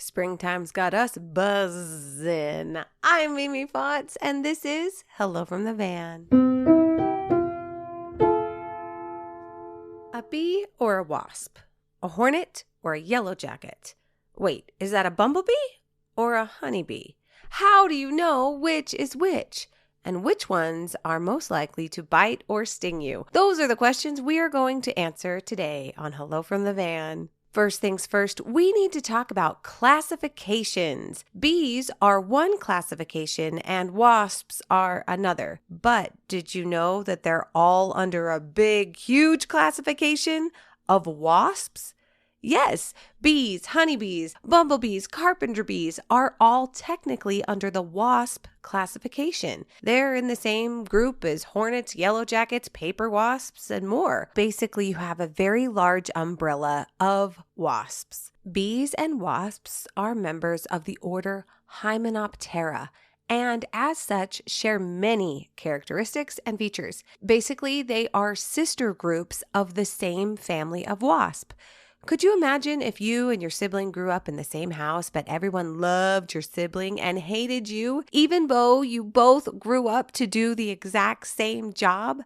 Springtime's got us buzzing. I'm Mimi Fox, and this is Hello from the Van. A bee or a wasp? A hornet or a yellowjacket? Wait, is that a bumblebee or a honeybee? How do you know which is which? And which ones are most likely to bite or sting you? Those are the questions we are going to answer today on Hello from the Van. First things first, we need to talk about classifications. Bees are one classification and wasps are another. But did you know that they're all under a big, huge classification of wasps? Yes, bees, honeybees, bumblebees, carpenter bees are all technically under the wasp classification. They're in the same group as hornets, yellowjackets, paperwasps, and more. Basically, you have a very large umbrella of wasps. Bees and wasps are members of the order Hymenoptera, and as such share many characteristics and features. Basically, they are sister groups of the same family of wasp. Could you imagine if you and your sibling grew up in the same house, but everyone loved your sibling and hated you, even though you both grew up to do the exact same job?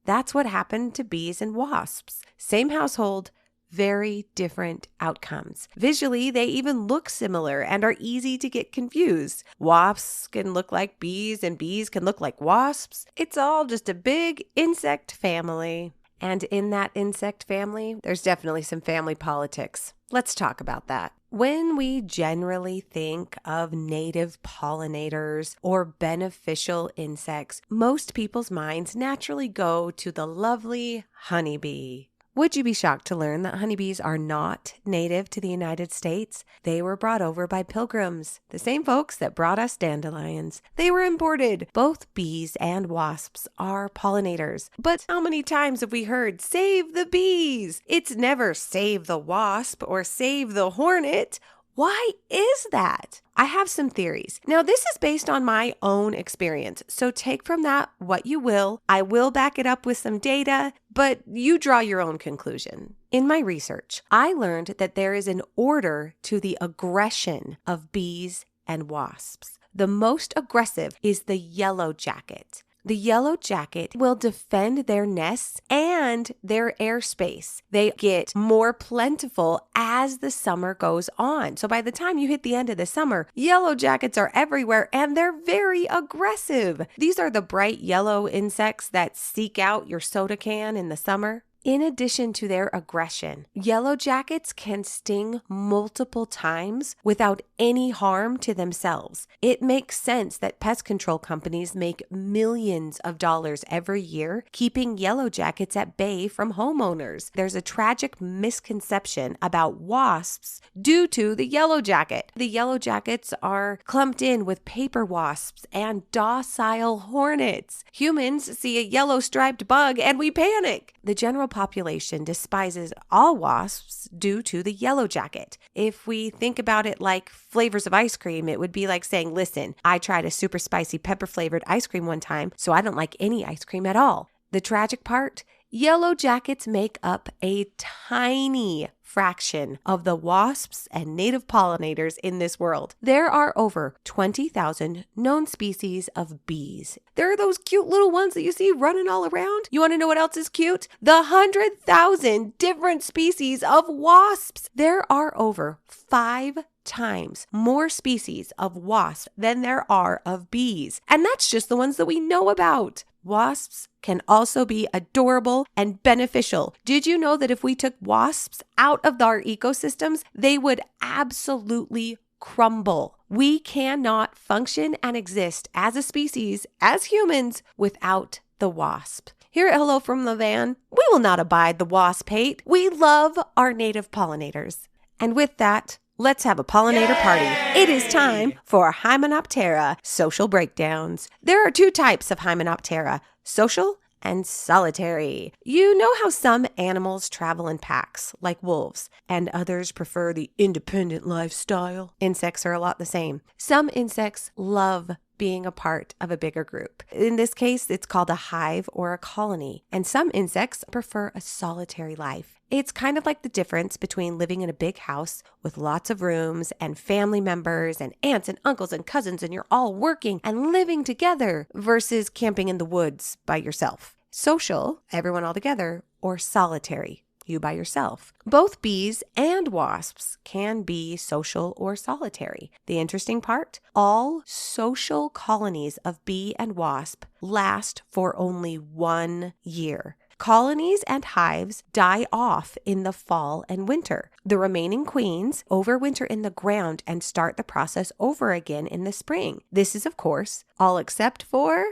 That's what happened to bees and wasps. Same household, very different outcomes. Visually, they even look similar and are easy to get confused. Wasps can look like bees and bees can look like wasps. It's all just a big insect family. And in that insect family, there's definitely some family politics. Let's talk about that. When we generally think of native pollinators or beneficial insects, most people's minds naturally go to the lovely honeybee. Would you be shocked to learn that honeybees are not native to the United States? They were brought over by pilgrims, the same folks that brought us dandelions. They were imported. Both bees and wasps are pollinators. But how many times have we heard, save the bees? It's never save the wasp or save the hornet. Why is that? I have some theories. Now, this is based on my own experience, so take from that what you will. I will back it up with some data, but you draw your own conclusion. In my research, I learned that there is an order to the aggression of bees and wasps. The most aggressive is the yellowjacket. The yellowjacket will defend their nests and their airspace. They get more plentiful as the summer goes on. So by the time you hit the end of the summer, yellowjackets are everywhere and they're very aggressive. These are the bright yellow insects that seek out your soda can in the summer. In addition to their aggression, yellowjackets can sting multiple times without any harm to themselves. It makes sense that pest control companies make millions of dollars every year keeping yellowjackets at bay from homeowners. There's a tragic misconception about wasps due to the yellowjacket. The yellowjackets are clumped in with paperwasps and docile hornets. Humans see a yellow striped bug and we panic. The general population despises all wasps due to the yellowjacket. If we think about it like flavors of ice cream, it would be like saying, listen, I tried a super spicy pepper flavored ice cream one time, so I don't like any ice cream at all. The tragic part, yellowjackets make up a tiny fraction of the wasps and native pollinators in this world. There are over 20,000 known species of bees. There are those cute little ones that you see running all around. You want to know what else is cute? The 100,000 different species of wasps. There are over 5 times more species of wasps than there are of bees. And that's just the ones that we know about. Wasps can also be adorable and beneficial. Did you know that if we took wasps out of our ecosystems, they would absolutely crumble? We cannot function and exist as a species, as humans, without the wasp. Here at Hello from the Van, we will not abide the wasp hate. We love our native pollinators. And with that, let's have a pollinator party. It is time for Hymenoptera social breakdowns. There are 2 types of Hymenoptera, social and solitary. You know how some animals travel in packs, like wolves, and others prefer the independent lifestyle? Insects are a lot the same. Some insects love being a part of a bigger group. In this case, it's called a hive or a colony. And some insects prefer a solitary life. It's kind of like the difference between living in a big house with lots of rooms and family members and aunts and uncles and cousins, and you're all working and living together, versus camping in the woods by yourself. Social, everyone all together, or solitary, you by yourself. Both bees and wasps can be social or solitary. The interesting part, all social colonies of bee and wasp last for only 1 year. Colonies and hives die off in the fall and winter. The remaining queens overwinter in the ground and start the process over again in the spring. This is, of course, all except for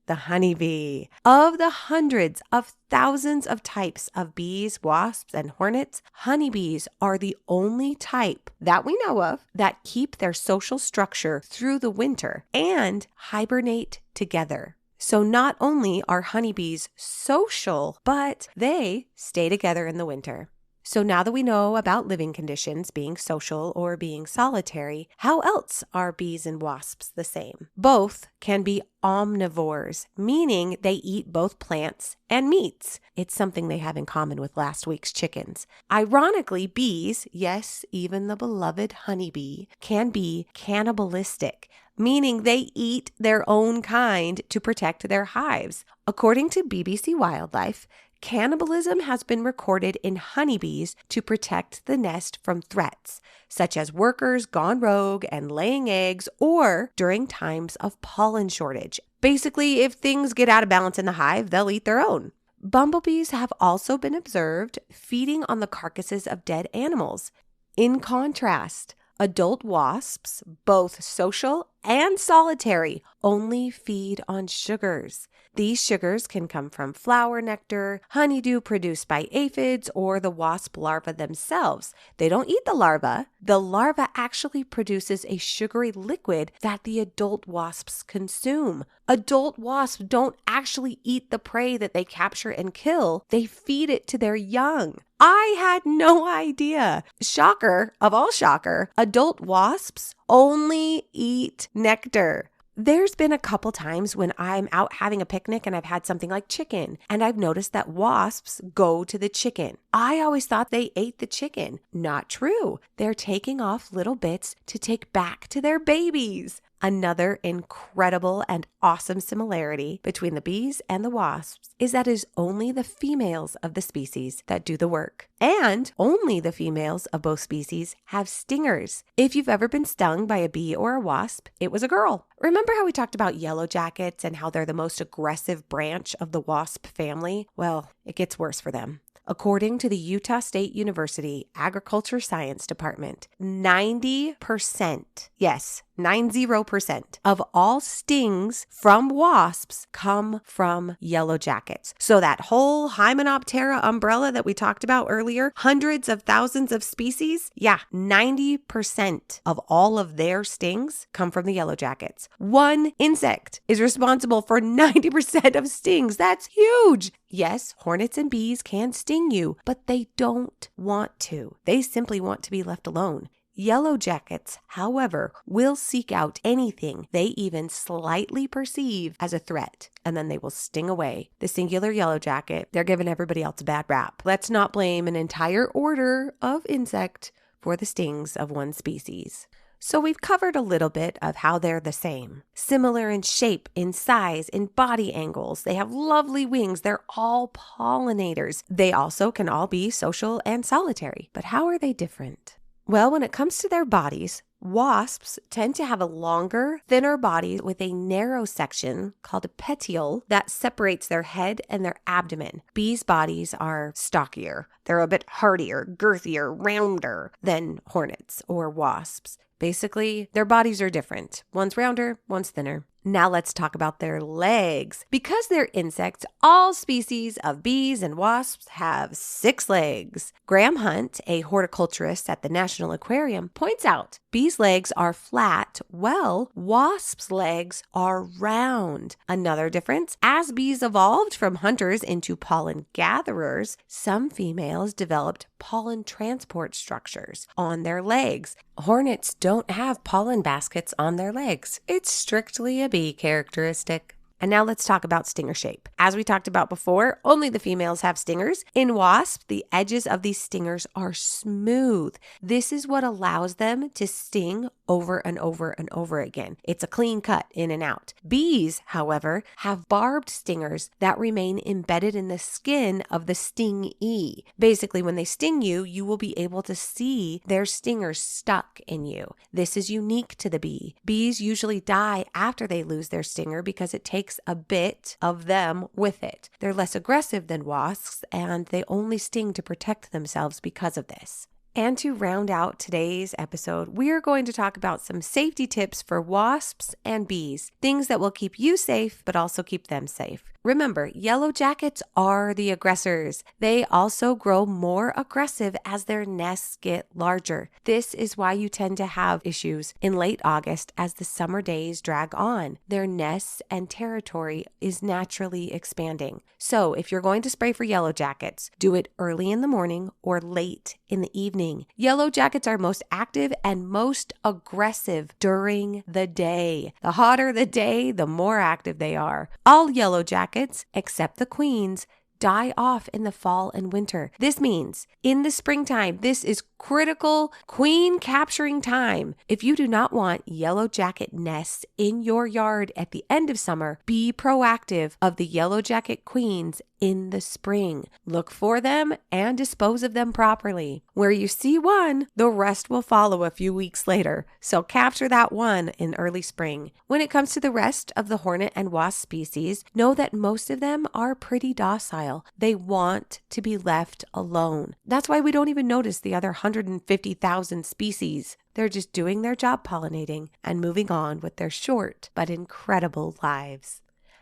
the honeybee. Of the hundreds of thousands of types of bees, wasps, and hornets, honeybees are the only type that we know of that keep their social structure through the winter and hibernate together. So not only are honeybees social, but they stay together in the winter. So now that we know about living conditions being social or being solitary, how else are bees and wasps the same? Both can be omnivores, meaning they eat both plants and meats. It's something they have in common with last week's chickens. Ironically, bees, yes, even the beloved honeybee, can be cannibalistic, meaning they eat their own kind to protect their hives. According to BBC Wildlife, cannibalism has been recorded in honeybees to protect the nest from threats, such as workers gone rogue and laying eggs, or during times of pollen shortage. Basically, if things get out of balance in the hive, they'll eat their own. Bumblebees have also been observed feeding on the carcasses of dead animals. In contrast, adult wasps, both social and solitary, only feed on sugars. These sugars can come from flower nectar, honeydew produced by aphids, or the wasp larvae themselves. They don't eat the larva. The larva actually produces a sugary liquid that the adult wasps consume. Adult wasps don't actually eat the prey that they capture and kill. They feed it to their young. I had no idea. Shocker of all shocker, adult wasps only eat nectar. There's been a couple times when I'm out having a picnic and I've had something like chicken, and I've noticed that wasps go to the chicken. I always thought they ate the chicken. Not true. They're taking off little bits to take back to their babies. Another incredible and awesome similarity between the bees and the wasps is that it is only the females of the species that do the work. And only the females of both species have stingers. If you've ever been stung by a bee or a wasp, it was a girl. Remember how we talked about yellowjackets and how they're the most aggressive branch of the wasp family? Well, it gets worse for them. According to the Utah State University Agriculture Science Department, 90%, yes, 90% of all stings from wasps come from yellowjackets. So that whole Hymenoptera umbrella that we talked about earlier, hundreds of thousands of species, 90% of all of their stings come from the yellowjackets. One insect is responsible for 90% of stings. That's huge. Yes, hornets and bees can sting you, but they don't want to. They simply want to be left alone. Yellowjackets, however, will seek out anything they even slightly perceive as a threat, and then they will sting away. The singular yellowjacket, they're giving everybody else a bad rap. Let's not blame an entire order of insect for the stings of one species. So we've covered a little bit of how they're the same. Similar in shape, in size, in body angles. They have lovely wings. They're all pollinators. They also can all be social and solitary. But how are they different? Well, when it comes to their bodies, wasps tend to have a longer, thinner body with a narrow section called a petiole that separates their head and their abdomen. Bees' bodies are stockier. They're a bit hardier, girthier, rounder than hornets or wasps. Basically, their bodies are different. One's rounder, one's thinner. Now let's talk about their legs. Because they're insects, all species of bees and wasps have 6 legs. Graham Hunt, a horticulturist at the National Aquarium, points out bees' legs are flat, while wasps' legs are round. Another difference, as bees evolved from hunters into pollen gatherers, some females developed pollen transport structures on their legs. Hornets don't have pollen baskets on their legs. It's strictly a bee characteristic. And now let's talk about stinger shape. As we talked about before, only the females have stingers. In wasps, the edges of these stingers are smooth. This is what allows them to sting over and over and over again. It's a clean cut in and out. Bees, however, have barbed stingers that remain embedded in the skin of the stingee. Basically, when they sting you, you will be able to see their stingers stuck in you. This is unique to the bee. Bees usually die after they lose their stinger because it takes a bit of them with it. They're less aggressive than wasps, and they only sting to protect themselves because of this. And to round out today's episode, we are going to talk about some safety tips for wasps and bees, things that will keep you safe, but also keep them safe. Remember, yellowjackets are the aggressors. They also grow more aggressive as their nests get larger. This is why you tend to have issues in late August as the summer days drag on. Their nests and territory is naturally expanding. So if you're going to spray for yellowjackets, do it early in the morning or late in the evening. Yellowjackets are most active and most aggressive during the day. The hotter the day, the more active they are. All yellowjackets, except the queens, die off in the fall and winter. This means in the springtime, this is critical queen capturing time. If you do not want yellowjacket nests in your yard at the end of summer, be proactive of the yellowjacket queens in the spring. Look for them and dispose of them properly. Where you see one, the rest will follow a few weeks later. So capture that one in early spring. When it comes to the rest of the hornet and wasp species, know that most of them are pretty docile. They want to be left alone. That's why we don't even notice the other 150,000 species. They're just doing their job pollinating and moving on with their short but incredible lives.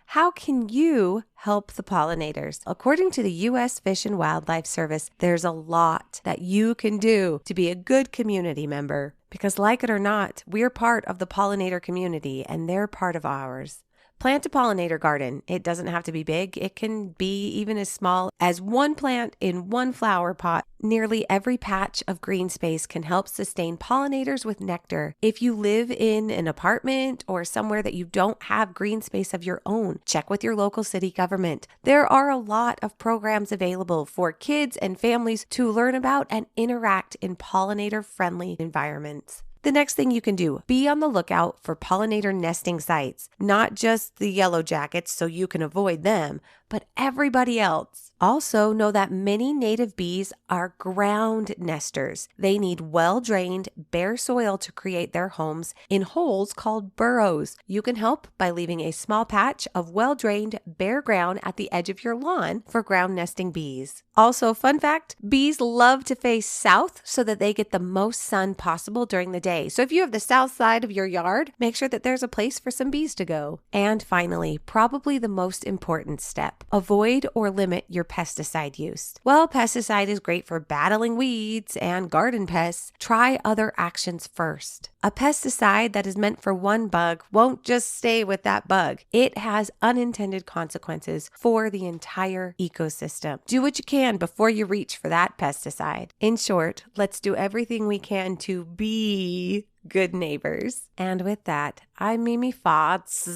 How can you help the pollinators? According to the U.S. Fish and Wildlife Service, there's a lot that you can do to be a good community member. Because like it or not, we're part of the pollinator community and they're part of ours. Plant a pollinator garden. It doesn't have to be big. It can be even as small as one plant in one flower pot. Nearly every patch of green space can help sustain pollinators with nectar. If you live in an apartment or somewhere that you don't have green space of your own, check with your local city government. There are a lot of programs available for kids and families to learn about and interact in pollinator-friendly environments. The next thing you can do, be on the lookout for pollinator nesting sites, not just the yellowjackets so you can avoid them, but everybody else. Also know that many native bees are ground nesters. They need well-drained, bare soil to create their homes in holes called burrows. You can help by leaving a small patch of well-drained, bare ground at the edge of your lawn for ground nesting bees. Also, fun fact, bees love to face south so that they get the most sun possible during the day. So if you have the south side of your yard, make sure that there's a place for some bees to go. And finally, probably the most important step, avoid or limit your pesticide use. Well, pesticide is great for battling weeds and garden pests. Try other actions first. A pesticide that is meant for one bug won't just stay with that bug. It has unintended consequences for the entire ecosystem. Do what you can before you reach for that pesticide. In short, let's do everything we can to be good neighbors. And with that, I'm Mimi Fox,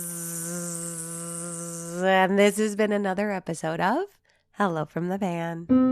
and this has been another episode of Hello from the Van.